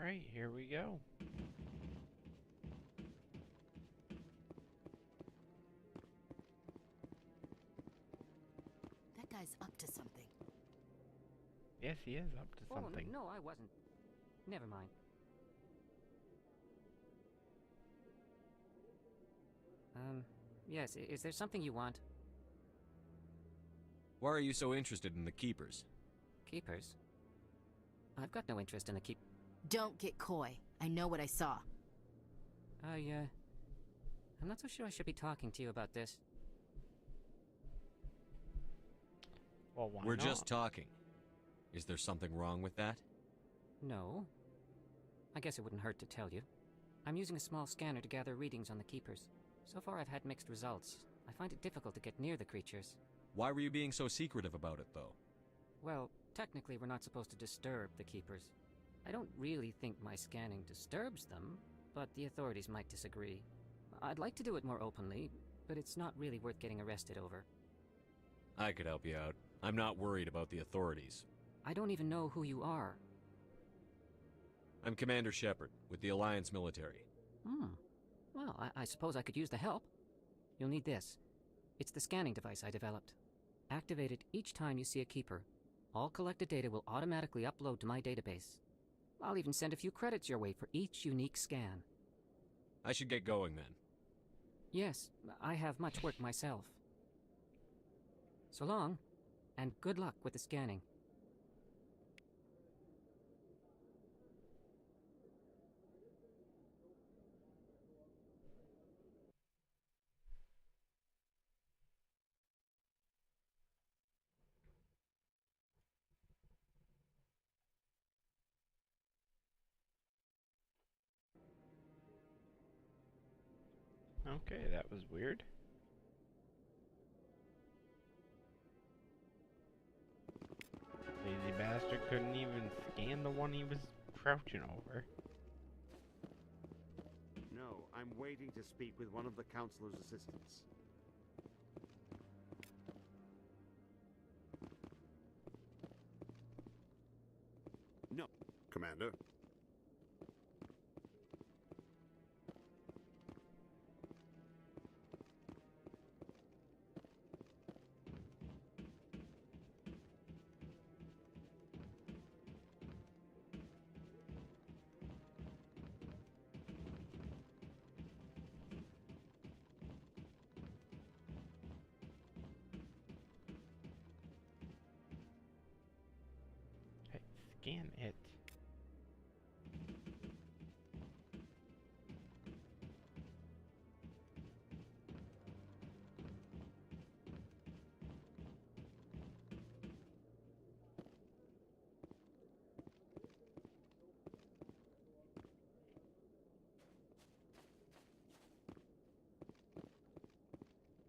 Alright, here we go. That guy's up to something. Yes, he is up to something. Oh, no, I wasn't. Never mind. Yes, is there something you want? Why are you so interested in the Keepers? Keepers? I've got no interest in the keep... Don't get coy. I know what I saw. I'm not so sure I should be talking to you about this. Well, why We're not? just talking. Is there something wrong with that? No. I guess it wouldn't hurt to tell you. I'm using a small scanner to gather readings on the Keepers. So far I've had mixed results. I find it difficult to get near the creatures. Why were you being so secretive about it, though? Well, technically we're not supposed to disturb the Keepers. I don't really think my scanning disturbs them, but the authorities might disagree. I'd like to do it more openly, but it's not really worth getting arrested over. I could help you out. I'm not worried about the authorities. I don't even know who you are. I'm Commander Shepard, with the Alliance military. Well, I suppose I could use the help. You'll need this. It's the scanning device I developed. Activate it each time you see a Keeper. All collected data will automatically upload to my database. I'll even send a few credits your way for each unique scan. I should get going then. Yes, I have much work myself. So long, and good luck with the scanning. Okay, that was weird. Lazy bastard couldn't even scan the one he was crouching over. No, I'm waiting to speak with one of the Councilor's assistants. No, Commander. Hey, scan it.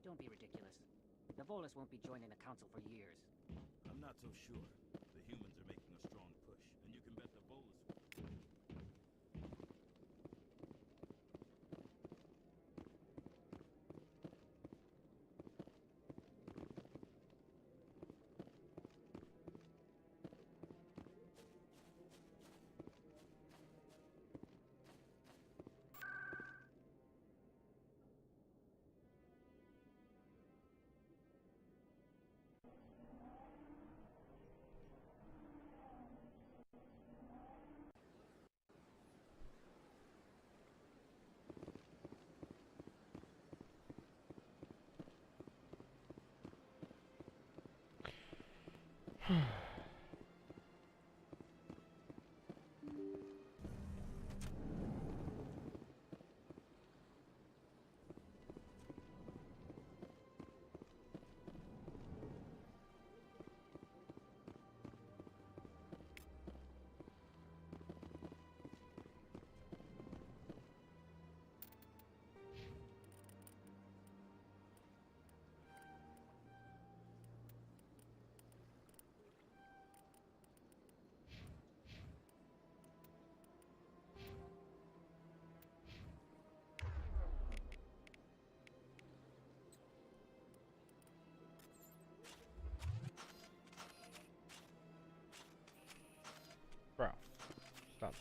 Don't be ridiculous. The Volus won't be joining the Council for years. I'm not so sure. The humans are making a strong push, and you can bet the bolus will.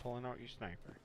pulling out your sniper.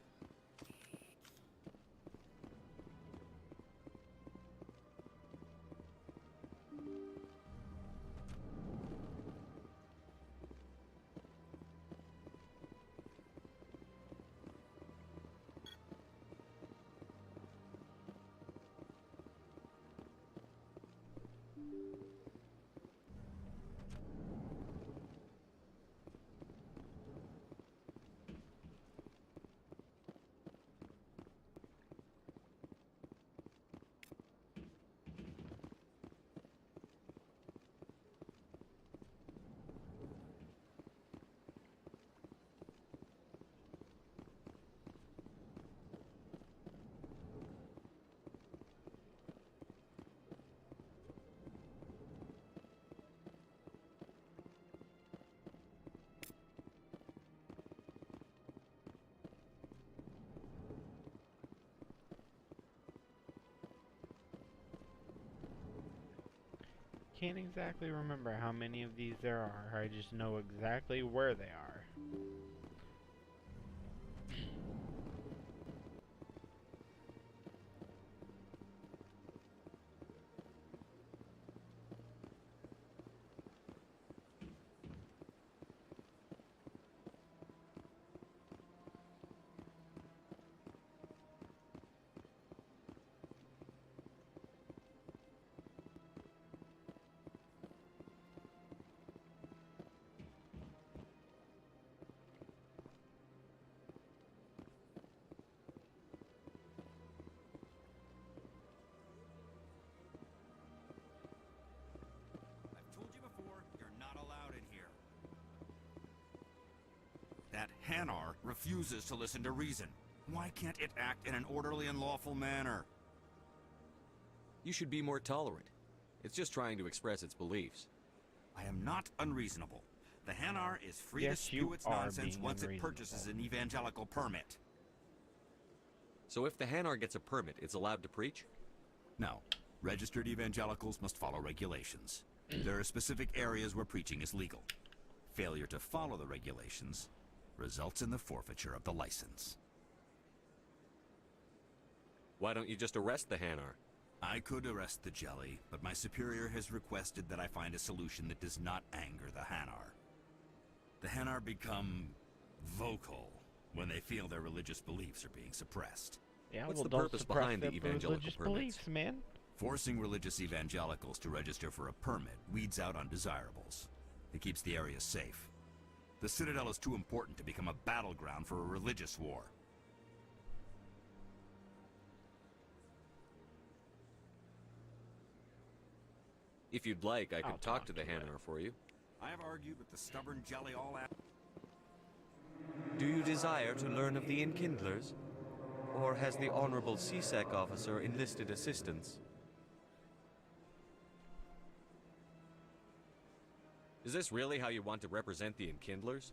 Can't exactly remember how many of these there are. I just know exactly where they are. I've told you before, you're not allowed in here. That Hanar refuses to listen to reason. Why can't it act in an orderly and lawful manner? You should be more tolerant. It's just trying to express its beliefs. I am not unreasonable. The Hanar is free Yes, to you spew its are nonsense being once it unreasonable. purchases an evangelical permit. So if the Hanar gets a permit, it's allowed to preach? No. Registered evangelicals must follow regulations. There are specific areas where preaching is legal. Failure to follow the regulations results in the forfeiture of the license. Why don't you just arrest the Hanar? I could arrest the jelly, but my superior has requested that I find a solution that does not anger the Hanar. The Hanar become vocal when they feel their religious beliefs are being suppressed. Yeah, What's well, the don't purpose suppress behind the their evangelical religious permits? beliefs, man. Forcing religious evangelicals to register for a permit weeds out undesirables. It keeps the area safe. The Citadel is too important to become a battleground for a religious war. If you'd like, I I'll could talk talk to the to it. Hanar for you. I have argued with the stubborn jelly all afternoon. Do you desire to learn of the Enkindlers? Or has the Honorable CSEC officer enlisted assistance? Is this really how you want to represent the Enkindlers?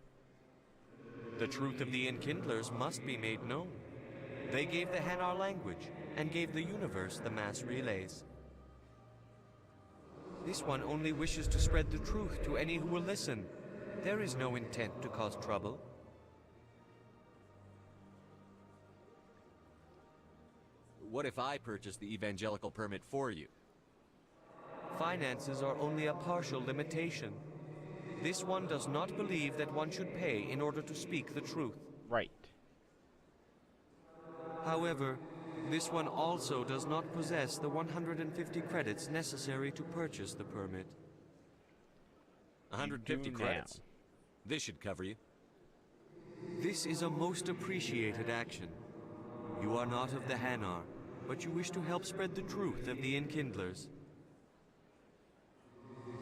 The truth of the Enkindlers must be made known. They gave the Hanar language, and gave the universe the mass relays. This one only wishes to spread the truth to any who will listen. There is no intent to cause trouble. What if I purchase the evangelical permit for you? Finances are only a partial limitation. This one does not believe that one should pay in order to speak the truth. Right. However, this one also does not possess the 150 credits necessary to purchase the permit. 150 do credits. This should cover you. This is a most appreciated action. You are not of the Hanar, but you wish to help spread the truth of the Enkindlers.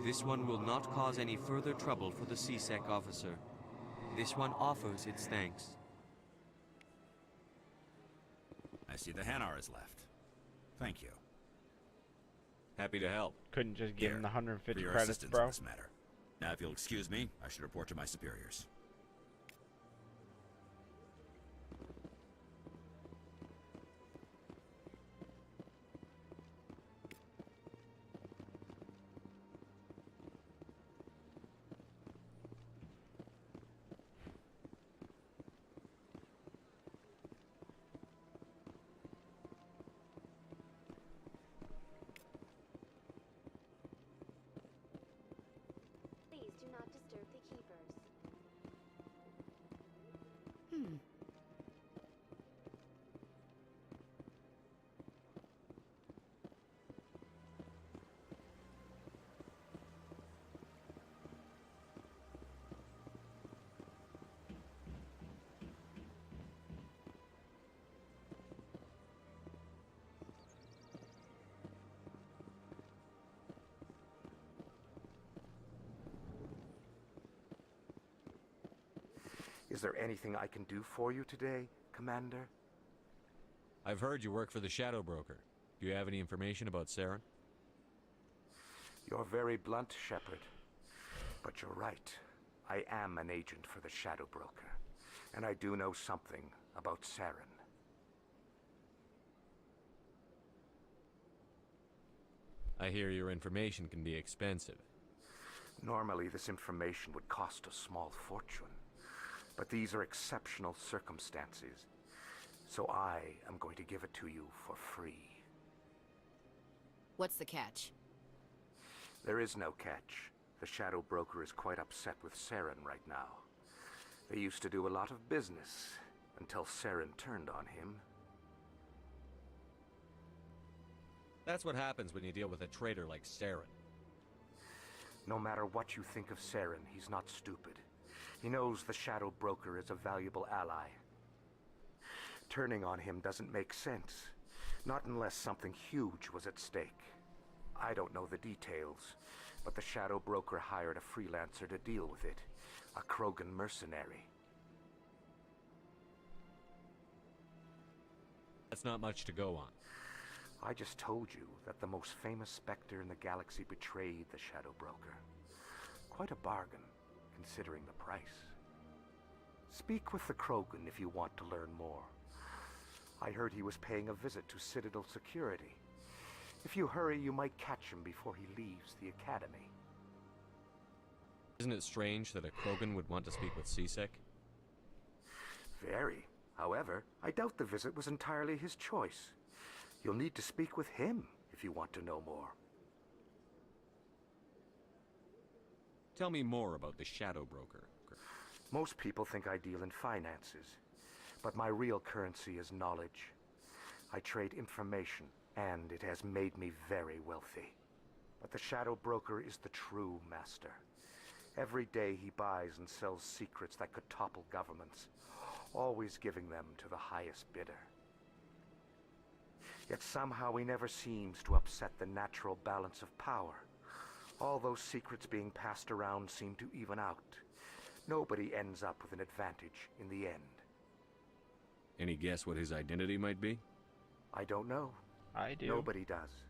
This one will not cause any further trouble for the CSEC officer. This one offers its thanks. I see the Hanar is left. Thank you. Happy to help. Couldn't just give him the for 150 your credits, assistance bro. in this matter. Now, if you'll excuse me, I should report to my superiors. Is there anything I can do for you today, Commander? I've heard you work for the Shadow Broker. Do you have any information about Saren? You're very blunt, Shepard. But you're right. I am an agent for the Shadow Broker. And I do know something about Saren. I hear your information can be expensive. Normally, this information would cost a small fortune. But these are exceptional circumstances. So I am going to give it to you for free. What's the catch? There is no catch. The Shadow Broker is quite upset with Saren right now. They used to do a lot of business, until Saren turned on him. That's what happens when you deal with a traitor like Saren. No matter what you think of Saren, he's not stupid. He knows the Shadow Broker is a valuable ally. Turning on him doesn't make sense. Not unless something huge was at stake. I don't know the details, but the Shadow Broker hired a freelancer to deal with it. A Krogan mercenary. That's not much to go on. I just told you that the most famous Spectre in the galaxy betrayed the Shadow Broker. Quite a bargain, considering the price. Speak with the Krogan if you want to learn more. I heard he was paying a visit to Citadel security. If you hurry, you might catch him before he leaves the Academy. Isn't it strange that a Krogan would want to speak with C-Sec? Very. However, I doubt the visit was entirely his choice. You'll need to speak with him if you want to know more. Tell me more about the Shadow Broker. Most people think I deal in finances, but my real currency is knowledge. I trade information, and it has made me very wealthy. But the Shadow Broker is the true master. Every day he buys and sells secrets that could topple governments, always giving them to the highest bidder. Yet somehow he never seems to upset the natural balance of power. All those secrets being passed around seem to even out. Nobody ends up with an advantage in the end. Any guess what his identity might be? I don't know. I do. Nobody does.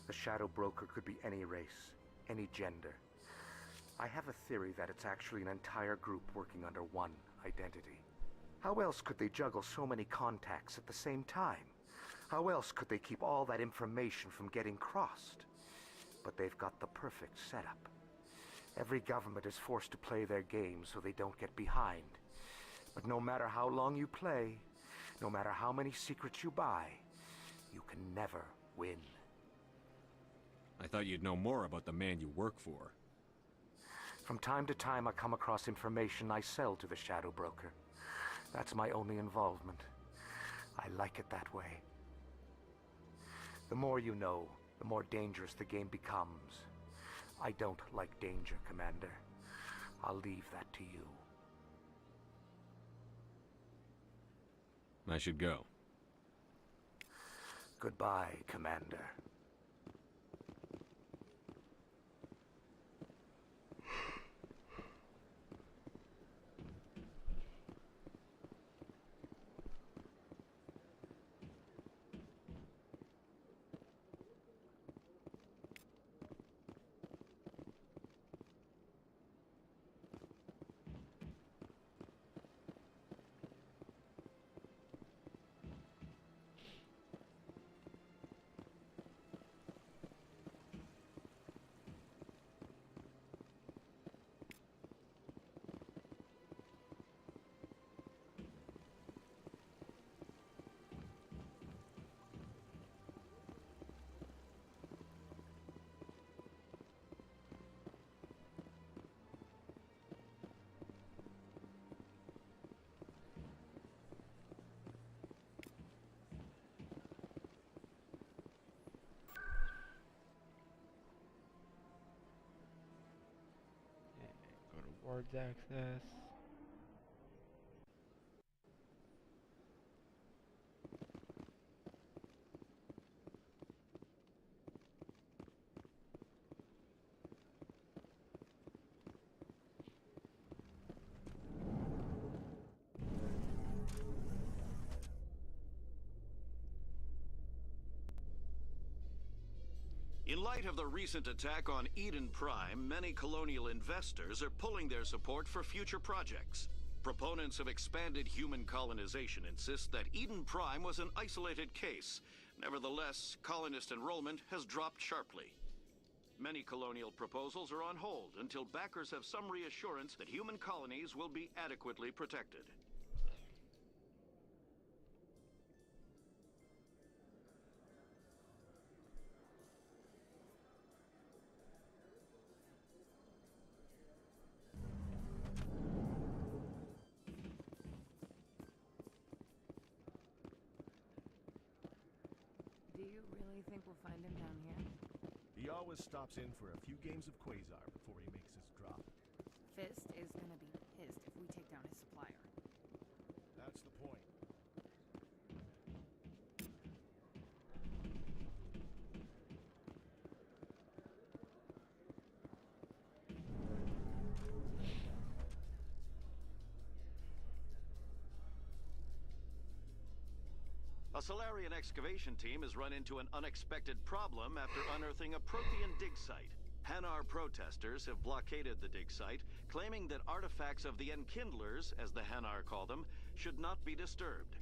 The Shadow Broker could be any race, any gender. I have a theory that it's actually an entire group working under one identity. How else could they juggle so many contacts at the same time? How else could they keep all that information from getting crossed? But they've got the perfect setup. Every government is forced to play their game so they don't get behind. But no matter how long you play, no matter how many secrets you buy, you can never win. I thought you'd know more about the man you work for. From time to time I come across information I sell to the Shadow Broker. That's my only involvement. I like it that way. The more you know, the more dangerous the game becomes. I don't like danger, Commander. I'll leave that to you. I should go. Goodbye, Commander. Go to wards access. In light of the recent attack on Eden Prime, many colonial investors are pulling their support for future projects. Proponents of expanded human colonization insist that Eden Prime was an isolated case. Nevertheless, colonist enrollment has dropped sharply. Many colonial proposals are on hold until backers have some reassurance that human colonies will be adequately protected. Do you really think we'll find him down here? He always stops in for a few games of Quasar before he makes his drop. Fist is gonna be pissed if we take down his supplier. That's the point. A Solarian excavation team has run into an unexpected problem after unearthing a Prothean dig site. Hanar protesters have blockaded the dig site, claiming that artifacts of the Enkindlers, as the Hanar call them, should not be disturbed.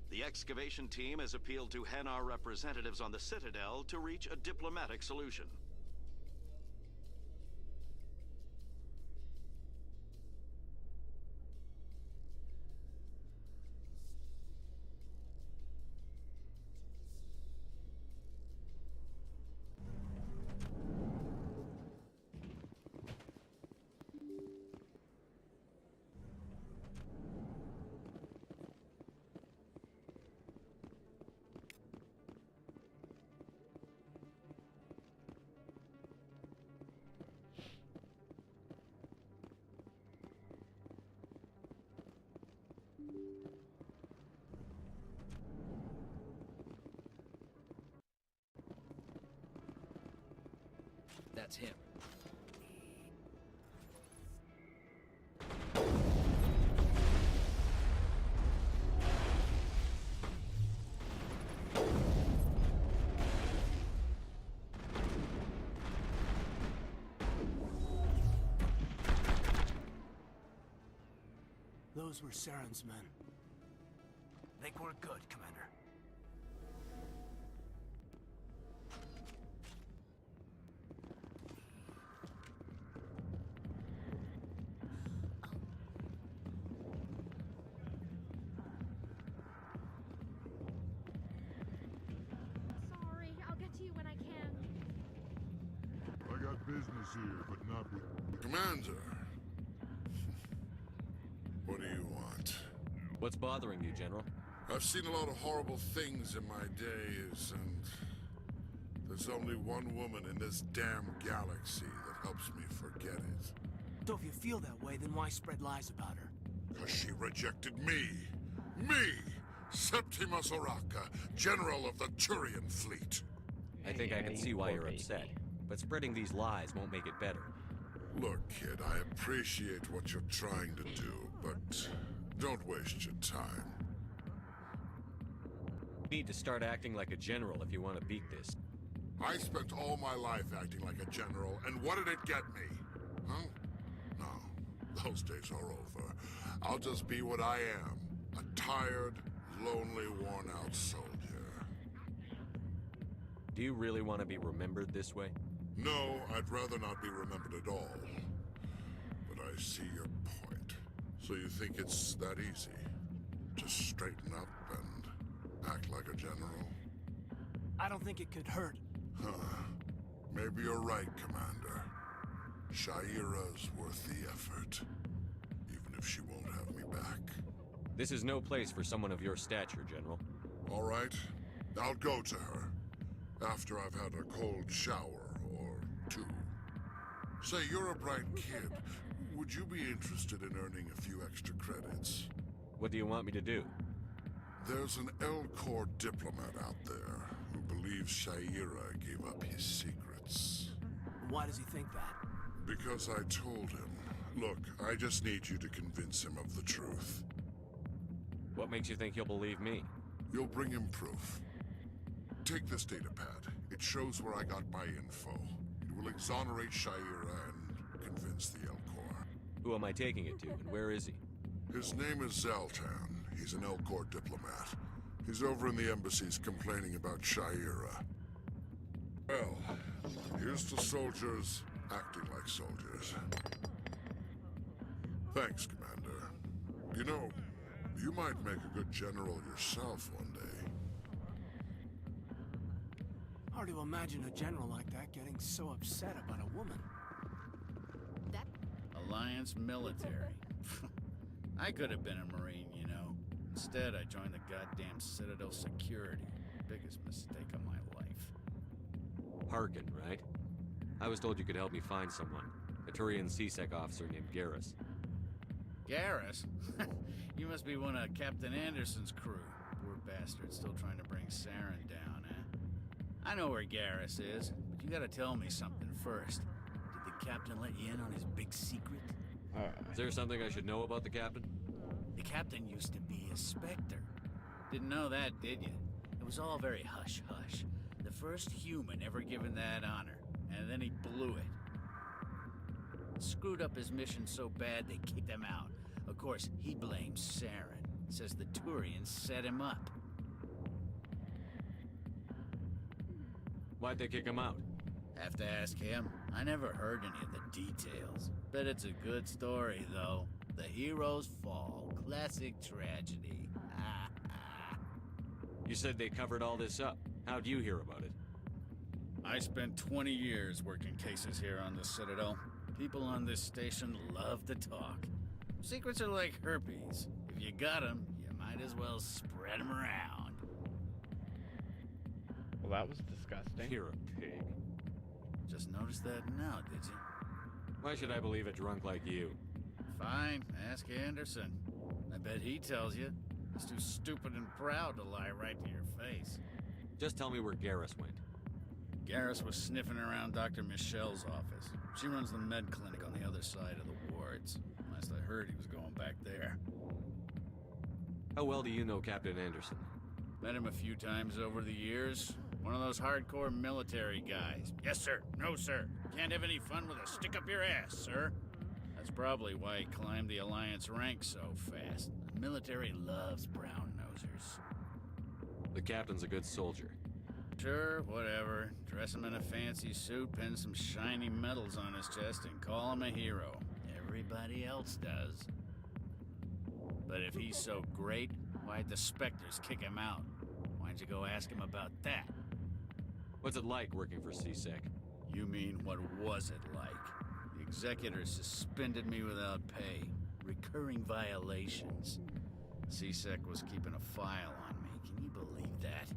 The excavation team has appealed to Hanar representatives on the Citadel to reach a diplomatic solution. That's him. Those were Saren's men. Think we're good, Commander. Sorry, I'll get to you when I can. I got business here, but not with... Commander! What do you want? What's bothering you, General? I've seen a lot of horrible things in my days, and there's only one woman in this damn galaxy that helps me forget it. So if you feel that way, then why spread lies about her? Because she rejected me! Me! Septimus Oraka, General of the Turian Fleet! I think I can see why you're upset, but spreading these lies won't make it better. Look, kid, I appreciate what you're trying to do, but don't waste your time. You need to start acting like a general if you want to beat this. I spent all my life acting like a general, and what did it get me? Huh? No, those days are over. I'll just be what I am. A tired, lonely, worn-out soldier. Do you really want to be remembered this way? No, I'd rather not be remembered at all. But I see your point. So you think it's that easy? Just straighten up and act like a general? I don't think it could hurt. Huh. Maybe you're right, Commander. Shaira's worth the effort. Even if she won't have me back. This is no place for someone of your stature, General. All right. I'll go to her. After I've had a cold shower or two. Say, you're a bright kid. Would you be interested in earning a few extra credits? What do you want me to do? There's an L-Corps diplomat out there who believes Shaira gave up his secrets. Why does he think that? Because I told him. Look, I just need you to convince him of the truth. What makes you think he'll believe me? You'll bring him proof. Take this datapad. It shows where I got my info. It will exonerate Shaira and convince the Elcor. Who am I taking it to, and where is he? His name is Zaltan. He's an Elcor diplomat. He's over in the embassies complaining about Shaira. Well, here's to soldiers acting like soldiers. Thanks, Commander. You know, you might make a good general yourself one day. Hard to imagine a general like that getting so upset about a woman. Alliance military. I could have been a Marine, you know. Instead, I joined the goddamn Citadel security. Biggest mistake of my life. Harkin, right? I was told you could help me find someone. A Turian CSEC officer named Garrus. Garrus? You must be one of Captain Anderson's crew. Poor bastard, still trying to bring Saren down, eh? I know where Garrus is, but you gotta tell me something first. Did the captain let you in on his big secret? Is there something I should know about the captain? The captain used to be a Spectre. Didn't know that, did you? It was all very hush-hush. The first human ever given that honor, and then he blew it. Screwed up his mission so bad they kicked him out. Of course, he blames Saren. Says the Turians set him up. Why'd they kick him out? Have to ask him. I never heard any of the details. Bet it's a good story, though. The hero's fall. Classic tragedy. You said they covered all this up. How'd you hear about it? I spent 20 years working cases here on the Citadel. People on this station love to talk. Secrets are like herpes. If you got them, you might as well spread them around. Well, that was disgusting. You're a pig. Just noticed that now, did you? Why should I believe a drunk like you? Fine, ask Anderson. I bet he tells you. He's too stupid and proud to lie right to your face. Just tell me where Garrus went. Garrus was sniffing around Dr. Michelle's office. She runs the med clinic on the other side of the wards. Last I heard, he was going back there. How well do you know Captain Anderson? Met him a few times over the years. One of those hardcore military guys. Yes, sir. No, sir. Can't have any fun with a stick up your ass, sir. That's probably why he climbed the Alliance ranks so fast. The military loves brown-nosers. The captain's a good soldier. Sure, whatever. Dress him in a fancy suit, pin some shiny medals on his chest, and call him a hero. Everybody else does. But if he's so great, why'd the Spectres kick him out? Why'd you go ask him about that? What's it like working for CSEC? You mean, what was it like? The executors suspended me without pay. Recurring violations. CSEC was keeping a file on me. Can you believe that?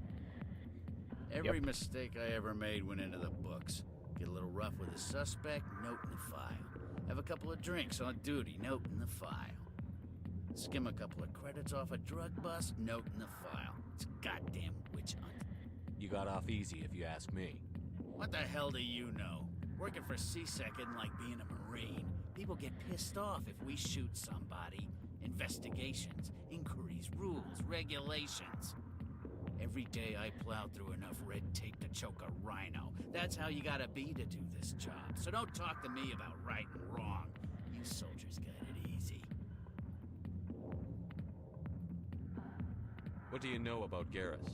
Every mistake I ever made went into the books. Get a little rough with a suspect, note in the file. Have a couple of drinks on duty, note in the file. Skim a couple of credits off a drug bust, note in the file. It's a goddamn witch hunt. You got off easy, if you ask me. What the hell do you know? Working for CSEC isn't like being a Marine. People get pissed off if we shoot somebody. Investigations, inquiries, rules, regulations. Every day I plow through enough red tape to choke a rhino. That's how you gotta be to do this job. So don't talk to me about right and wrong. You soldiers got it easy. What do you know about Garrus?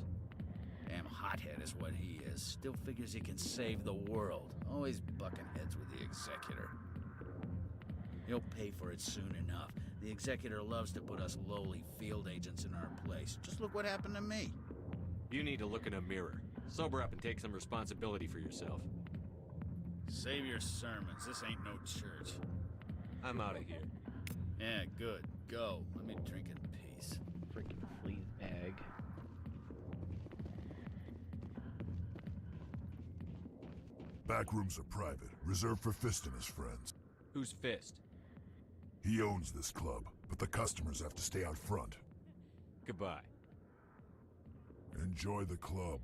Damn hothead is what he is. Still figures he can save the world. Always bucking heads with the Executor. He'll pay for it soon enough. The Executor loves to put us lowly field agents in our place. Just look what happened to me. You need to look in a mirror. Sober up and take some responsibility for yourself. Save your sermons. This ain't no church. I'm out of here. Yeah, good. Go. Let me drink in peace. Freaking fleas bag. Back rooms are private, reserved for Fist and his friends. Who's Fist? He owns this club, but the customers have to stay out front. Goodbye. Enjoy the club.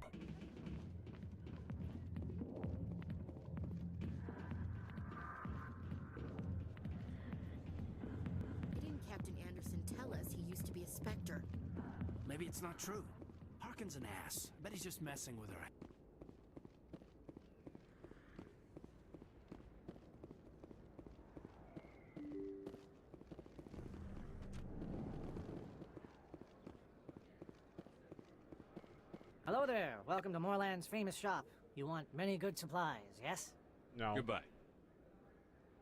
Didn't Captain Anderson tell us he used to be a Spectre? Maybe it's not true. Harkin's an ass. I bet he's just messing with her. Hello there. Welcome to Moorland's famous shop. You want many good supplies, yes? No. Goodbye.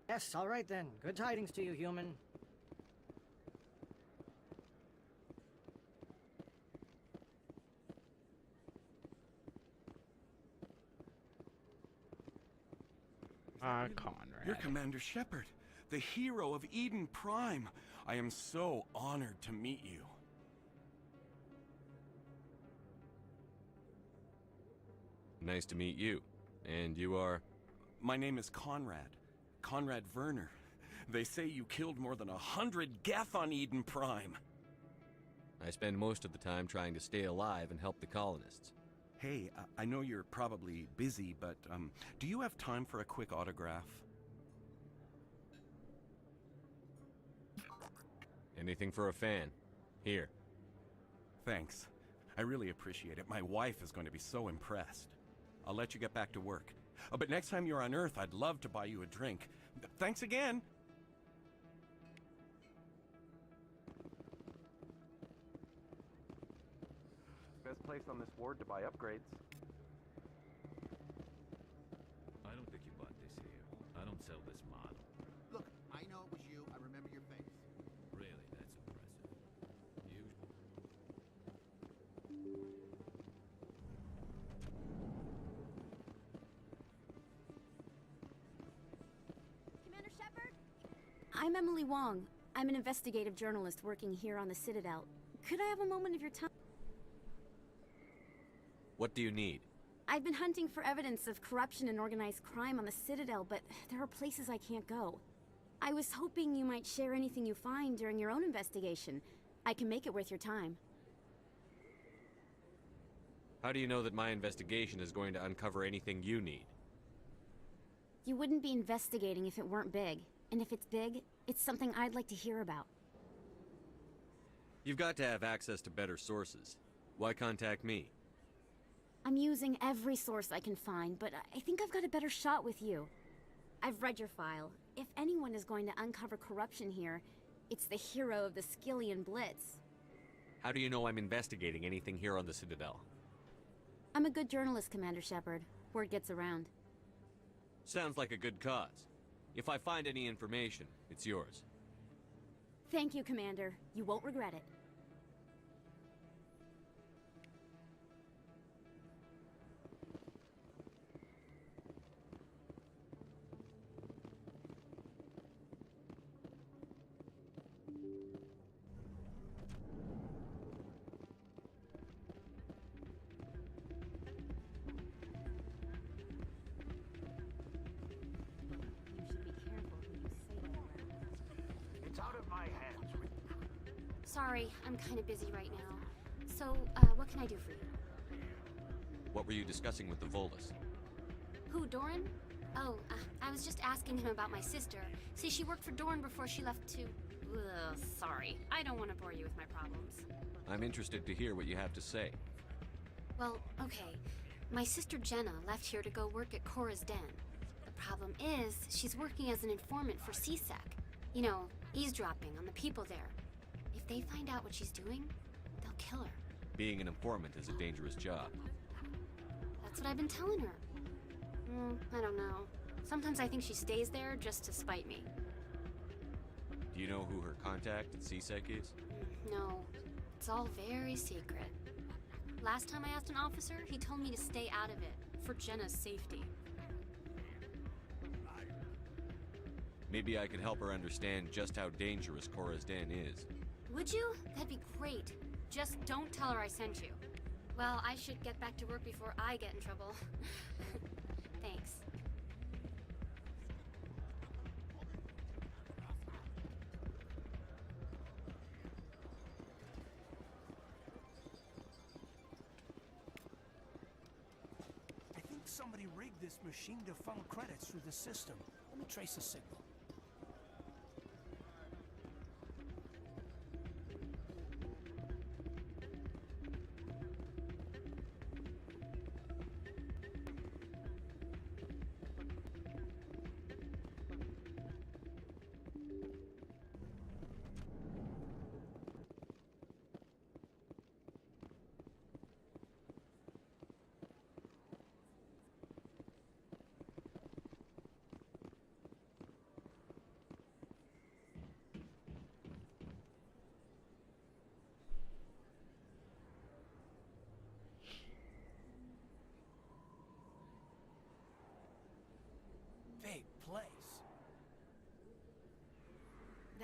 Yes, all right then. Good tidings to you, human. Conrad. You're Commander Shepard, the hero of Eden Prime. I am so honored to meet you. Nice to meet you. And you are? My name is Conrad. Conrad Werner. They say you killed more than 100 Geth on Eden Prime. I spend most of the time trying to stay alive and help the colonists. Hey, I know you're probably busy, but do you have time for a quick autograph? Anything for a fan. Here. Thanks. I really appreciate it. My wife is going to be so impressed. I'll let you get back to work. But next time you're on Earth, I'd love to buy you a drink. Thanks again! Best place on this ward to buy upgrades. I don't think you bought this here. I don't sell this model. Look, I know it was you. I remember your face. Really, that's impressive. Commander Shepard? I'm Emily Wong. I'm an investigative journalist working here on the Citadel. Could I have a moment of your time? What do you need? I've been hunting for evidence of corruption and organized crime on the Citadel, but there are places I can't go. I was hoping you might share anything you find during your own investigation. I can make it worth your time. How do you know that my investigation is going to uncover anything you need? You wouldn't be investigating if it weren't big. And if it's big, it's something I'd like to hear about. You've got to have access to better sources. Why contact me? I'm using every source I can find, but I think I've got a better shot with you. I've read your file. If anyone is going to uncover corruption here, it's the hero of the Skillian Blitz. How do you know I'm investigating anything here on the Citadel? I'm a good journalist, Commander Shepard. Word gets around. Sounds like a good cause. If I find any information, it's yours. Thank you, Commander. You won't regret it. It's out of my hands. Sorry, I'm kind of busy right now. So, what can I do for you? What were you discussing with the Volus? Who, Doran? Oh, I was just asking him about my sister. See, she worked for Doran before she left to... Ugh, sorry. I don't want to bore you with my problems. I'm interested to hear what you have to say. Well, okay. My sister Jenna left here to go work at Cora's Den. The problem is, she's working as an informant for CSEC. You know, eavesdropping on the people there. If they find out what she's doing, they'll kill her. Being an informant is a dangerous job. That's what I've been telling her. I don't know. Sometimes I think she stays there just to spite me. Do you know who her contact at CSEC is? No, it's all very secret. Last time I asked an officer, he told me to stay out of it, for Jenna's safety. Maybe I can help her understand just how dangerous Cora's Den is. Would you? That'd be great. Just don't tell her I sent you. Well, I should get back to work before I get in trouble. Thanks. I think somebody rigged this machine to funnel credits through the system. Let me trace the signal.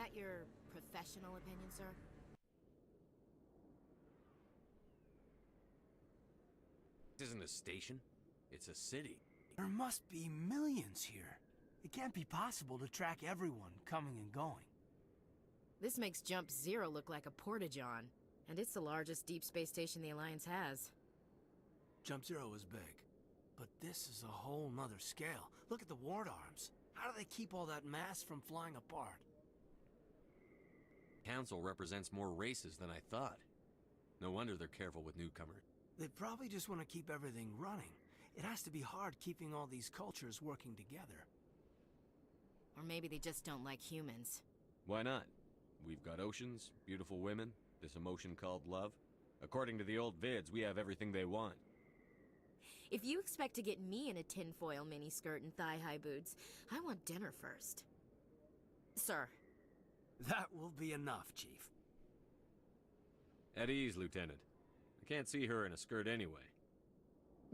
that your professional opinion, sir? This isn't a station. It's a city. There must be millions here. It can't be possible to track everyone coming and going. This makes Jump Zero look like a porta-john, and it's the largest deep space station the Alliance has. Jump Zero is big, but this is a whole nother scale. Look at the ward arms. How do they keep all that mass from flying apart? Council represents more races than I thought. No wonder they're careful with newcomers. They probably just want to keep everything running. It has to be hard keeping all these cultures working together. Or maybe they just don't like humans. Why not? We've got oceans, beautiful women, this emotion called love. According to the old vids, we have everything they want. If you expect to get me in a tinfoil miniskirt and thigh-high boots, I want dinner first. Sir. That will be enough, Chief. At ease, Lieutenant. I can't see her in a skirt anyway.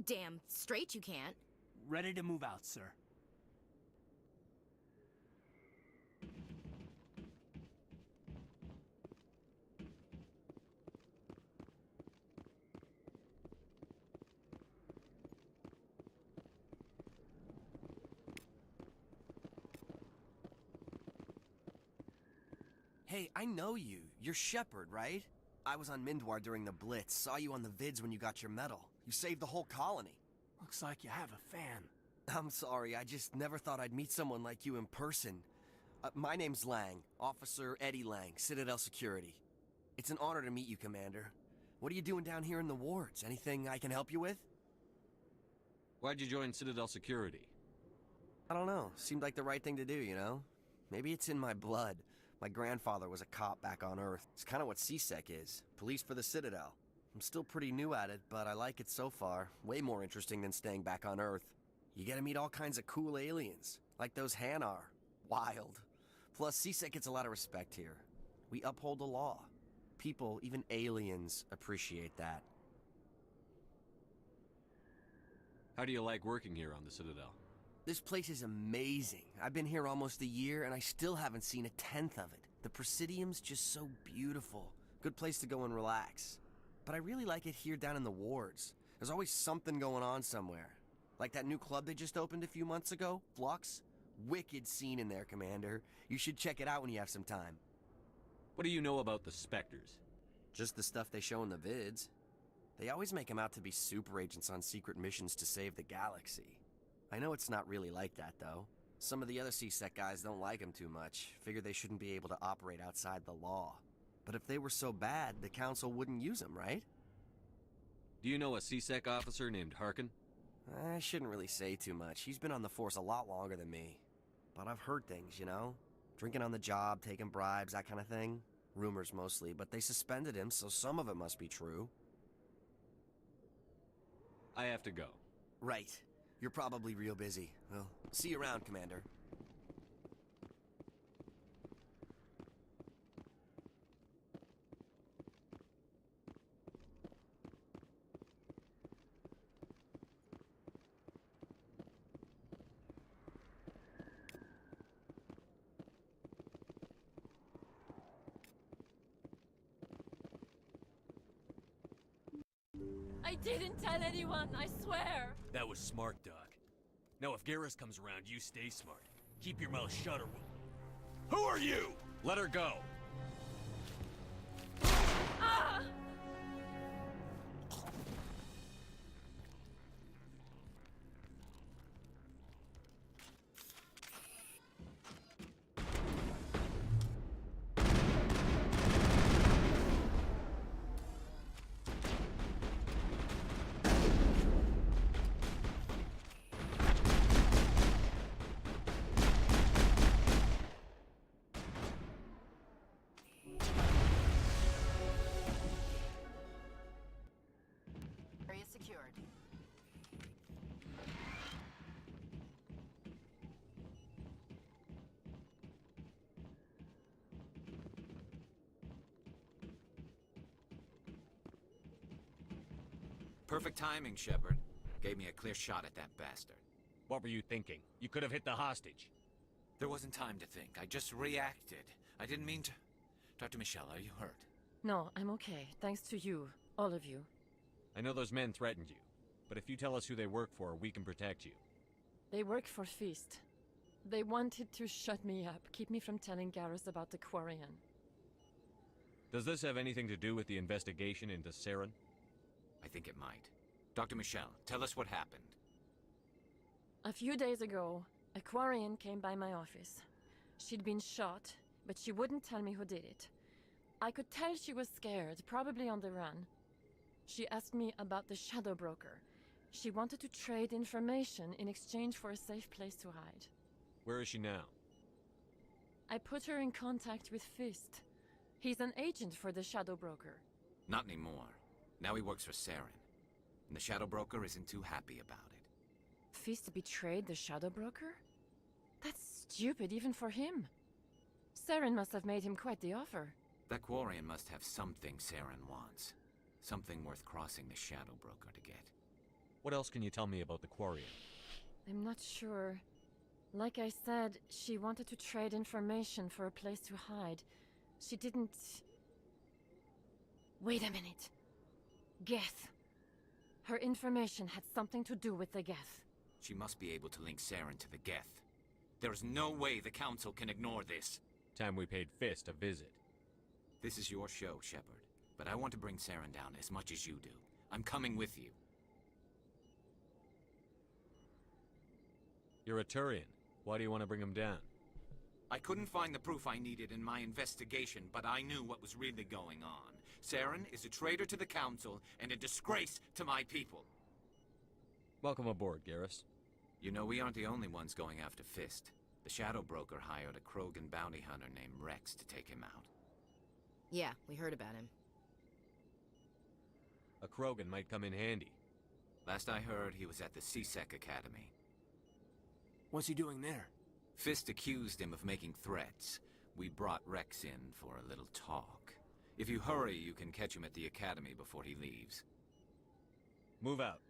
Damn straight you can't. Ready to move out, sir. Hey, I know you. You're Shepard, right? I was on Mindwar during the Blitz. Saw you on the vids when you got your medal. You saved the whole colony. Looks like you have a fan. I'm sorry, I just never thought I'd meet someone like you in person. My name's Lang, Officer Eddie Lang, Citadel Security. It's an honor to meet you, Commander. What are you doing down here in the wards? Anything I can help you with? Why'd you join Citadel Security? I don't know. Seemed like the right thing to do, you know? Maybe it's in my blood. My grandfather was a cop back on Earth. It's kind of what CSEC is. Police for the Citadel. I'm still pretty new at it, but I like it so far. Way more interesting than staying back on Earth. You get to meet all kinds of cool aliens, like those Hanar. Wild. Plus, CSEC gets a lot of respect here. We uphold the law. People, even aliens, appreciate that. How do you like working here on the Citadel? This place is amazing. I've been here almost a year, and I still haven't seen a tenth of it. The Presidium's just so beautiful. Good place to go and relax. But I really like it here down in the wards. There's always something going on somewhere. Like that new club they just opened a few months ago, Flux. Wicked scene in there, Commander. You should check it out when you have some time. What do you know about the Spectres? Just the stuff they show in the vids. They always make them out to be super agents on secret missions to save the galaxy. I know it's not really like that, though. Some of the other CSEC guys don't like them too much. Figure they shouldn't be able to operate outside the law. But if they were so bad, the Council wouldn't use them, right? Do you know a CSEC officer named Harkin? I shouldn't really say too much. He's been on the force a lot longer than me. But I've heard things, you know? Drinking on the job, taking bribes, that kind of thing. Rumors mostly, but they suspended him, so some of it must be true. I have to go. Right. You're probably real busy. Well, see you around, Commander. I didn't tell anyone, I swear! That was smart, Doc. Now if Garrus comes around, you stay smart. Keep your mouth shut or we'll... Who are you? Let her go. Ah! Area secured. Perfect timing, Shepard. Gave me a clear shot at that bastard. What were you thinking? You could have hit the hostage. There wasn't time to think. I just reacted. I didn't mean to. Dr. Michelle, are you hurt? No, I'm okay, thanks to you, all of you. I know those men threatened you, but if you tell us who they work for, we can protect you. They work for Feast. They wanted to shut me up, keep me from telling Garrus about the Quarian. Does this have anything to do with the investigation into Saren? I think it might. Dr. Michelle, tell us what happened. A few days ago, a Quarian came by my office. She'd been shot, but she wouldn't tell me who did it. I could tell she was scared, probably on the run. She asked me about the Shadow Broker. She wanted to trade information in exchange for a safe place to hide. Where is she now? I put her in contact with Fist. He's an agent for the Shadow Broker. Not anymore. Now he works for Saren. And the Shadow Broker isn't too happy about it. Fist betrayed the Shadow Broker? That's stupid even for him. Saren must have made him quite the offer. That Quarian must have something Saren wants. Something worth crossing the Shadow Broker to get. What else can you tell me about the Quarian? I'm not sure. Like I said, she wanted to trade information for a place to hide. She didn't... Wait a minute. Geth. Her information had something to do with the Geth. She must be able to link Saren to the Geth. There's no way the Council can ignore this. Time we paid Fist a visit. This is your show, Shepard. But I want to bring Saren down as much as you do. I'm coming with you. You're a Turian. Why do you want to bring him down? I couldn't find the proof I needed in my investigation, but I knew what was really going on. Saren is a traitor to the Council and a disgrace to my people. Welcome aboard, Garrus. You know, we aren't the only ones going after Fist. The Shadow Broker hired a Krogan bounty hunter named Rex to take him out. Yeah, we heard about him. A Krogan might come in handy. Last I heard, he was at the CSEC Academy. What's he doing there? Fist accused him of making threats. We brought Rex in for a little talk. If you hurry, you can catch him at the Academy before he leaves. Move out.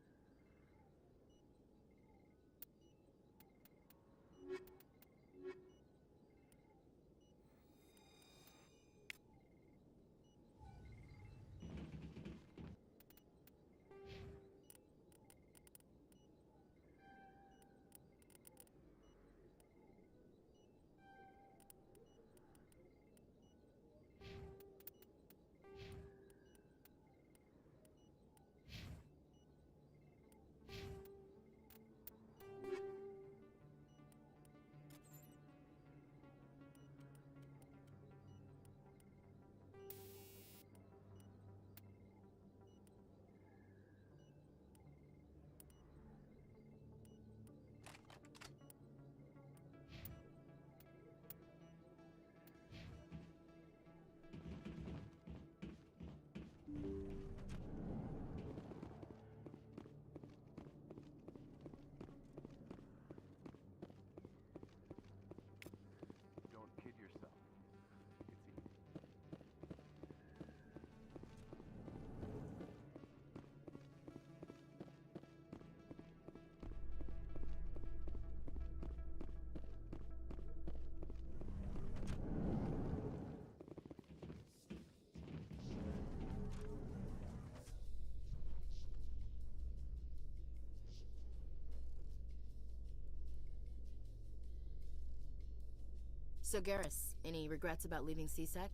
So Garrus, any regrets about leaving CSEC?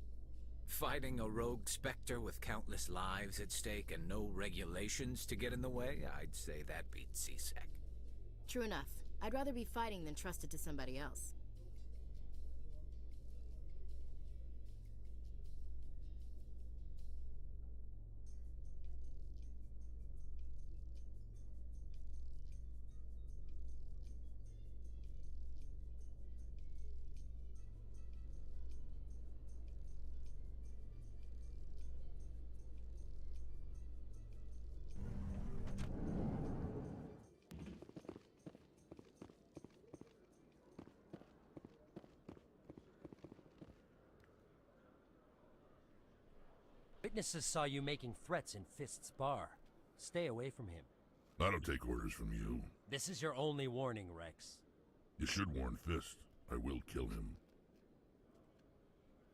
Fighting a rogue Spectre with countless lives at stake and no regulations to get in the way? I'd say that beats CSEC. True enough. I'd rather be fighting than trusted to somebody else. Witnesses saw you making threats in Fist's bar. Stay away from him. I don't take orders from you. This is your only warning, Rex. You should warn Fist. I will kill him.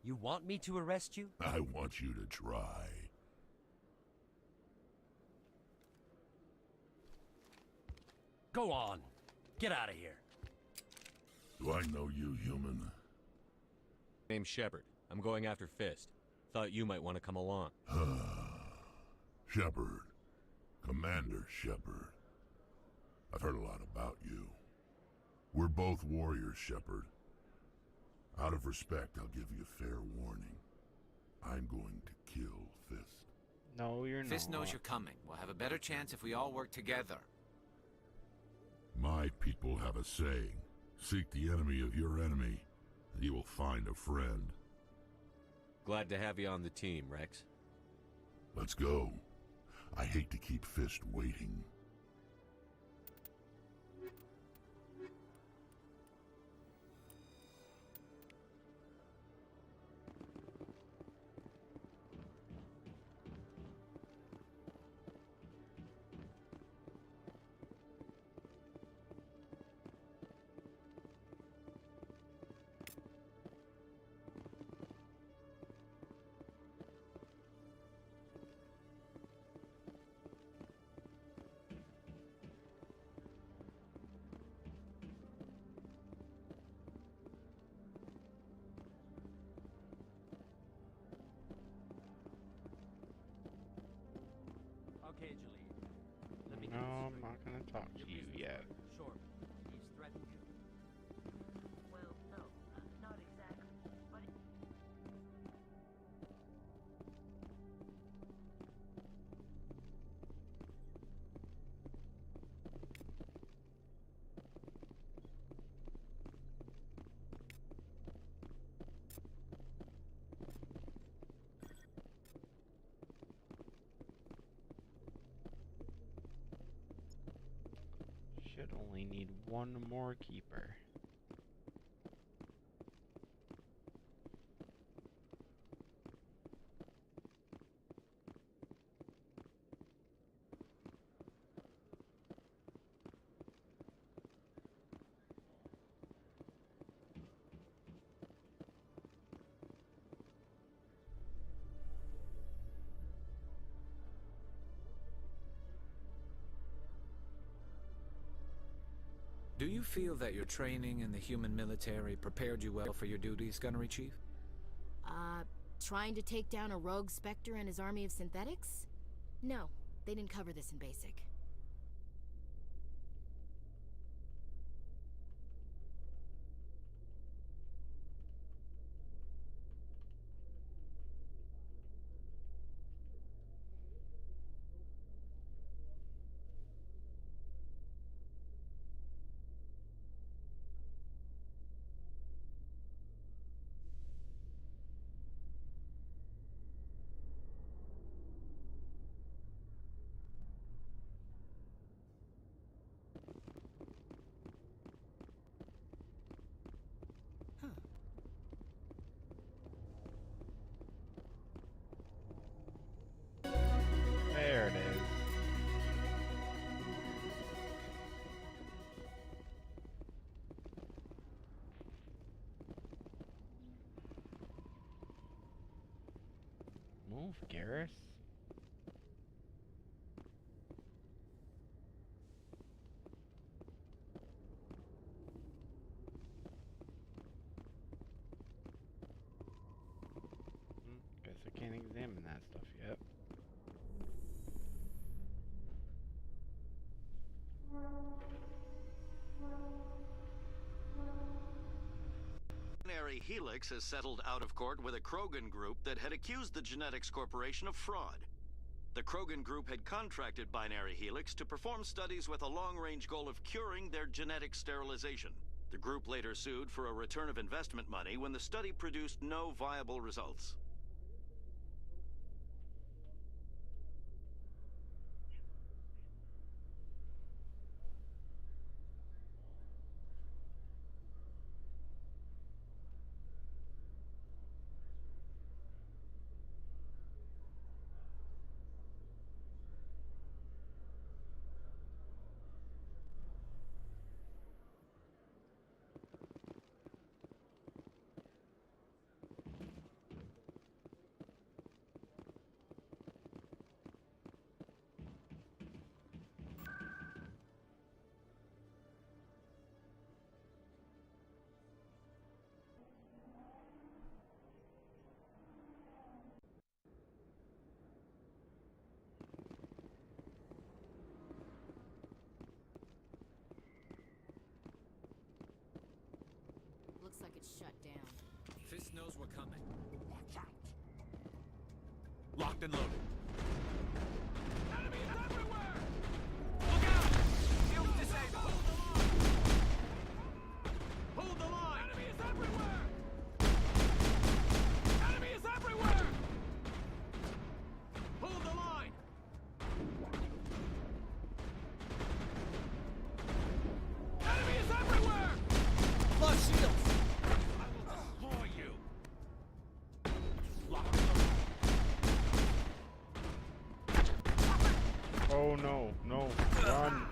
You want me to arrest you? I want you to try. Go on. Get out of here. Do I know you, human? Name's Shepard. I'm going after Fist. Thought you might want to come along. Shepard. Commander Shepard. I've heard a lot about you. We're both warriors, Shepard. Out of respect, I'll give you fair warning. I'm going to kill Fist. No, you're not. Fist knows you're coming. We'll have a better chance if we all work together. My people have a saying. Seek the enemy of your enemy, and you will find a friend. Glad to have you on the team, Rex. Let's go. I hate to keep Fist waiting. Okay, Julie. Let me No, I'm not gonna talk to you yet. Sure. He's threatened you? Well, no, not exactly. But Should only need one more keeper. Do you feel that your training in the human military prepared you well for your duties, Gunnery Chief? Trying to take down a rogue Spectre and his army of synthetics? No, they didn't cover this in basic. There it is. Move, Garrus. Guess I can't examine that stuff yet. Binary Helix has settled out of court with a Krogan group that had accused the Genetics Corporation of fraud. The Krogan group had contracted Binary Helix to perform studies with a long-range goal of curing their genetic sterilization. The group later sued for a return of investment money when the study produced no viable results. it's shut down. Fist knows we're coming. Watch out! Locked and loaded. Enemies everywhere! Look out! Shields disabled! Hold the line! Enemy is everywhere! Enemy is everywhere! Hold the line! Enemy is everywhere! Plus shields! I will destroy you! Locked and loaded. Oh no, no, run.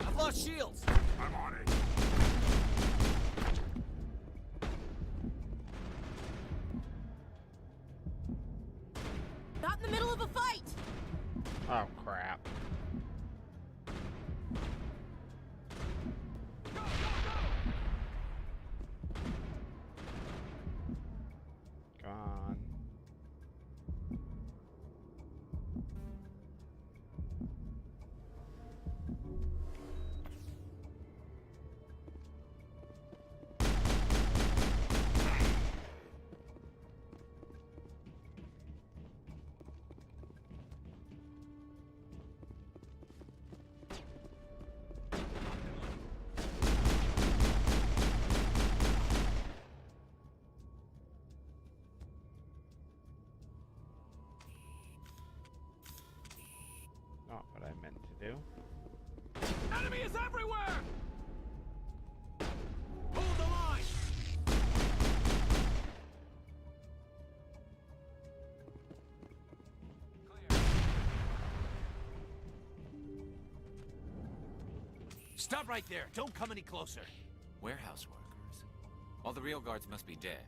I've lost shields! I'm on it. Not in the middle of a fight! Oh crap. Gone. Not what I meant to do. Enemy is everywhere! Hold the line! Stop right there. Don't come any closer. Warehouse workers. All the real guards must be dead.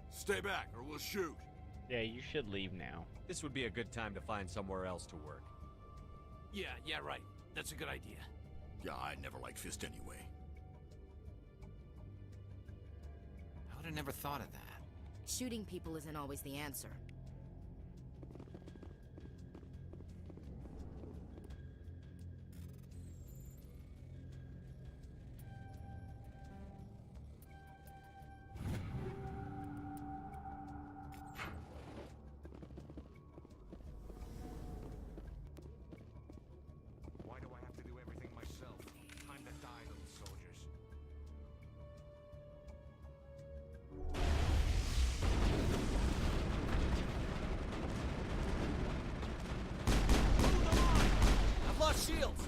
Stay back or we'll shoot. Yeah, you should leave now. This would be a good time to find somewhere else to work. Yeah, right. That's a good idea. Yeah, I never liked Fist anyway. I would have never thought of that. Shooting people isn't always the answer. Why do I have to do everything myself? Time to die, little soldiers. Hold the line! I've lost shields!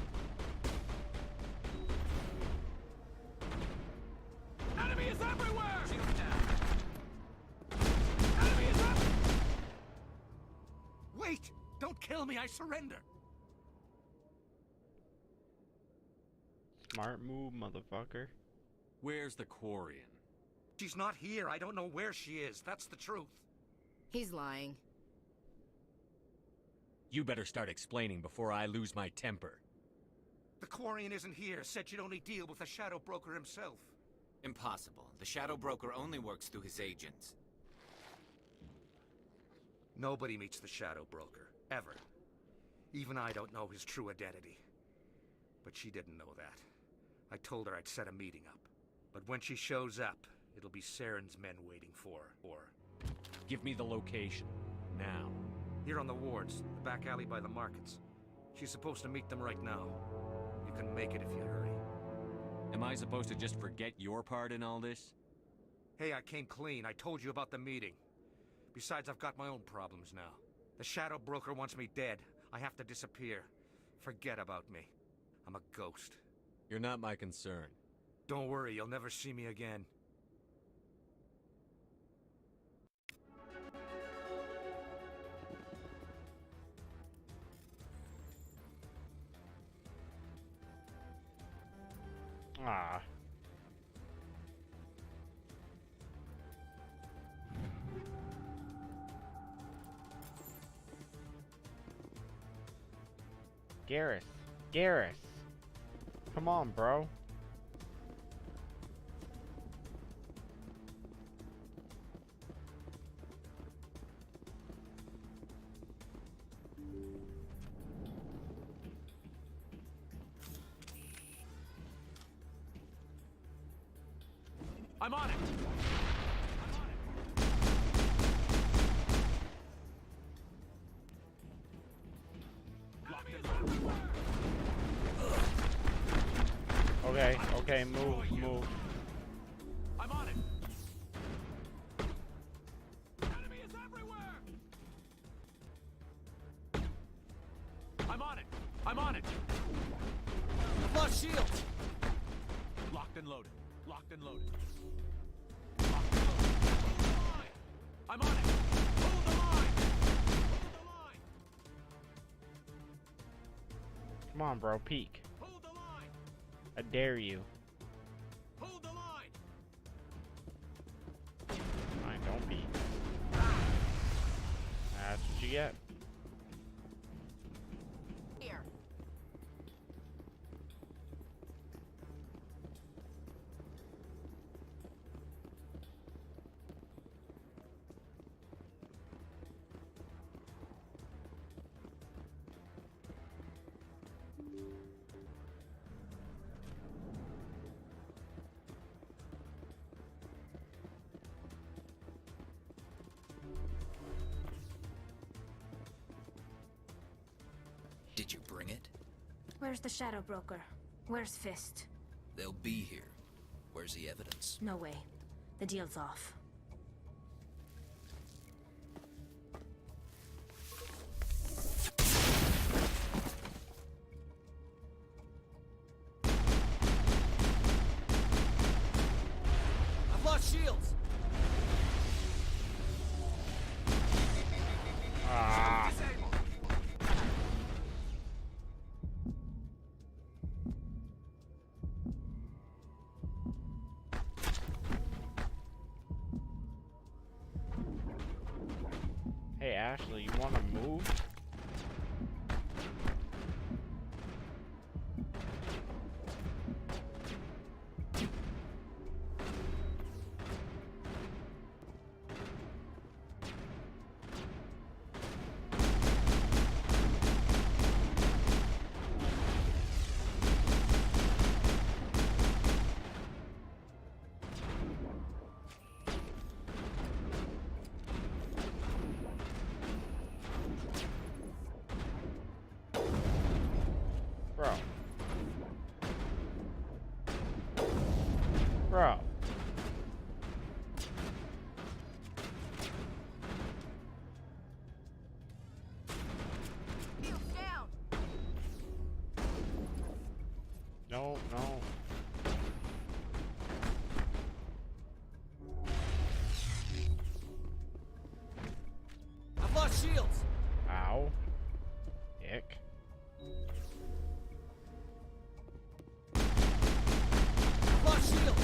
Enemy is everywhere! Shields down. Enemy is up! Wait! Don't kill me, I surrender! Smart move, motherfucker. Where's the Quarian? She's not here. I don't know where she is. That's the truth. He's lying. You better start explaining before I lose my temper. The Quarian isn't here. Said she'd only deal with the Shadow Broker himself. Impossible. The Shadow Broker only works through his agents. Nobody meets the Shadow Broker. Ever. Even I don't know his true identity. But she didn't know that. I told her I'd set a meeting up. But when she shows up, it'll be Saren's men waiting for her. Give me the location. Now. Here on the wards, the back alley by the markets. She's supposed to meet them right now. You can make it if you hurry. Am I supposed to just forget your part in all this? Hey, I came clean. I told you about the meeting. Besides, I've got my own problems now. The Shadow Broker wants me dead. I have to disappear. Forget about me. I'm a ghost. You're not my concern. Don't worry, you'll never see me again. Ah. Garrus. Garrus. Come on, bro. I'm on it! Okay, okay, move, move. I'm on it! Enemy is everywhere! I'm on it! I'm on it! I've lost shields! Locked and loaded. Locked and loaded. Locked and loaded. Hold the line! I'm on it! Hold the line! Hold the line! Come on, bro, peek. Hold the line! I dare you. Hold the line! Fine, don't peek. That's what you get. Here. Did you bring it? Where's the Shadow Broker? Where's Fist? They'll be here. Where's the evidence? No way. The deal's off. I've lost shields! Ah. Hey, Ashley, you wanna move? Bro. Bro. Shields down. No, no. I've lost shields! Ow. Ick. I've lost shields!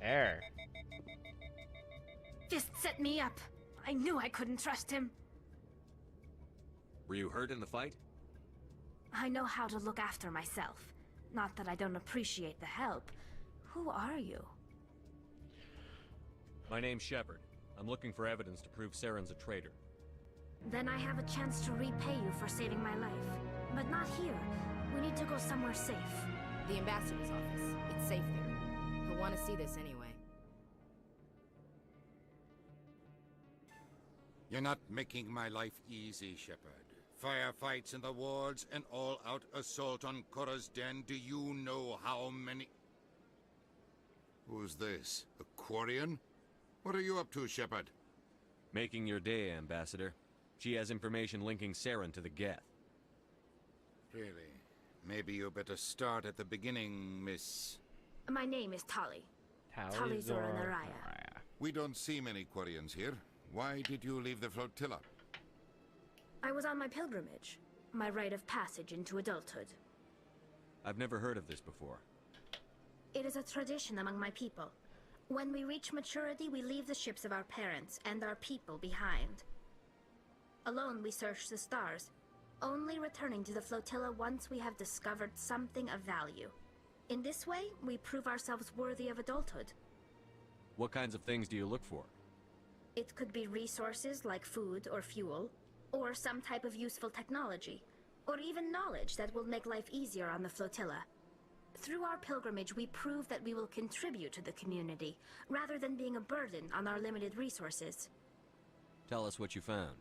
There. Fist set me up. I knew I couldn't trust him. Were you hurt in the fight? I know how to look after myself. Not that I don't appreciate the help. Who are you? My name's Shepard. I'm looking for evidence to prove Saren's a traitor. Then I have a chance to repay you for saving my life. But not here. We need to go somewhere safe. The ambassador's office. It's safe there. He'll want to see this anyway. You're not making my life easy, Shepard. Firefights in the wards, an all-out assault on Korra's den. Do you know how many... Who's this? A Quarian? What are you up to, Shepard? Making your day, Ambassador. She has information linking Saren to the Geth. Really? Maybe you better start at the beginning, Miss... My name is Tali. Tali Zora Naraya. We don't see many Quarians here. Why did you leave the flotilla? I was on my pilgrimage. My rite of passage into adulthood. I've never heard of this before. It is a tradition among my people. When we reach maturity, we leave the ships of our parents and our people behind. Alone, we search the stars, only returning to the flotilla once we have discovered something of value. In this way, we prove ourselves worthy of adulthood. What kinds of things do you look for? It could be resources like food or fuel, or some type of useful technology, or even knowledge that will make life easier on the flotilla. Through our pilgrimage, we prove that we will contribute to the community, rather than being a burden on our limited resources. Tell us what you found.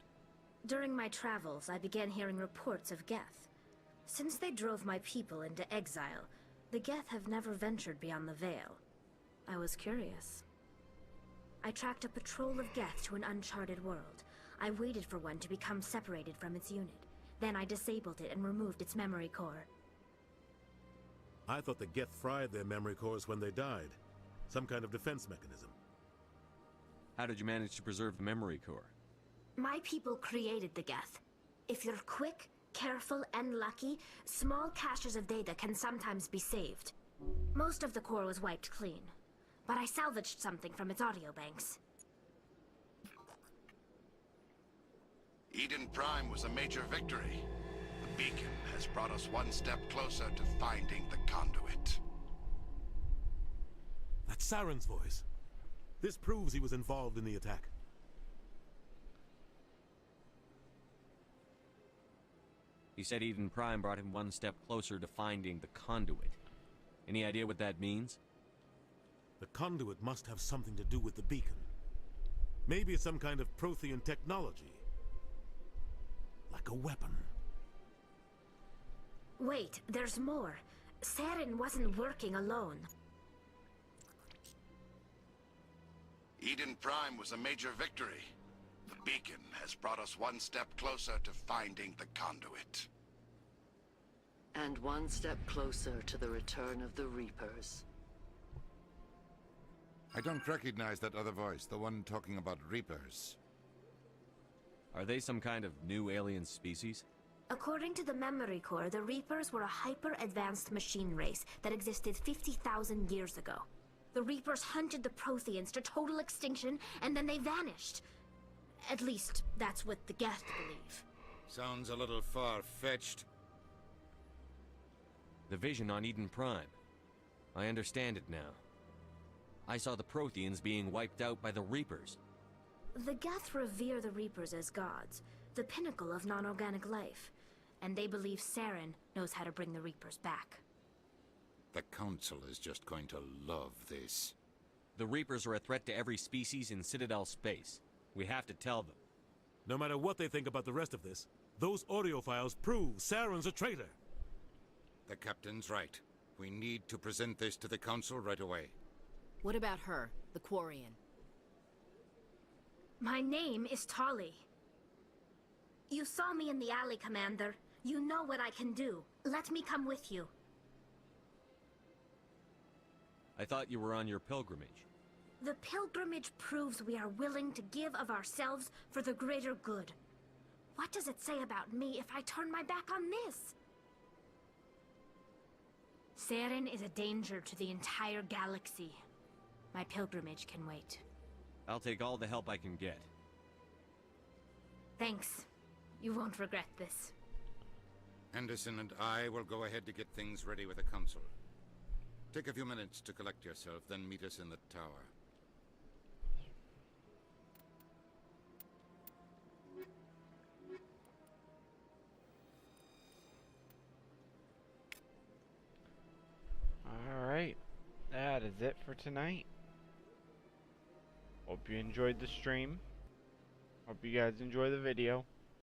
During my travels, I began hearing reports of Geth. Since they drove my people into exile, the Geth have never ventured beyond the Veil. I was curious. I tracked a patrol of Geth to an uncharted world. I waited for one to become separated from its unit. Then I disabled it and removed its memory core. I thought the Geth fried their memory cores when they died. Some kind of defense mechanism. How did you manage to preserve the memory core? My people created the Geth. If you're quick, careful, and lucky, small caches of data can sometimes be saved. Most of the core was wiped clean, but I salvaged something from its audio banks. Eden Prime was a major victory. The beacon has brought us one step closer to finding the conduit. That's Saren's voice. This proves he was involved in the attack. He said Eden Prime brought him one step closer to finding the conduit. Any idea what that means? The conduit must have something to do with the beacon. Maybe it's some kind of Prothean technology. Like a weapon. Wait, there's more. Saren wasn't working alone. Eden Prime was a major victory. The beacon has brought us one step closer to finding the conduit. And one step closer to the return of the Reapers. I don't recognize that other voice, the one talking about Reapers. Are they some kind of new alien species? According to the memory core, the Reapers were a hyper-advanced machine race that existed 50,000 years ago. The Reapers hunted the Protheans to total extinction, and then they vanished. At least, that's what the Geth believe. Sounds a little far-fetched. The vision on Eden Prime. I understand it now. I saw the Protheans being wiped out by the Reapers. The Geth revere the Reapers as gods, the pinnacle of non-organic life, and they believe Saren knows how to bring the Reapers back. The Council is just going to love this. The Reapers are a threat to every species in Citadel space. We have to tell them. No matter what they think about the rest of this, those audio files prove Saren's a traitor. The Captain's right. We need to present this to the Council right away. What about her, the Quarian? My name is Tali. You saw me in the alley, Commander. You know what I can do. Let me come with you. I thought you were on your pilgrimage. The pilgrimage proves we are willing to give of ourselves for the greater good. What does it say about me if I turn my back on this? Saren is a danger to the entire galaxy. My pilgrimage can wait. I'll take all the help I can get. Thanks. You won't regret this. Henderson and I will go ahead to get things ready with the Council. Take a few minutes to collect yourself, then meet us in the tower. Alright, that is it for tonight. Hope you enjoyed the stream. Hope you guys enjoy the video.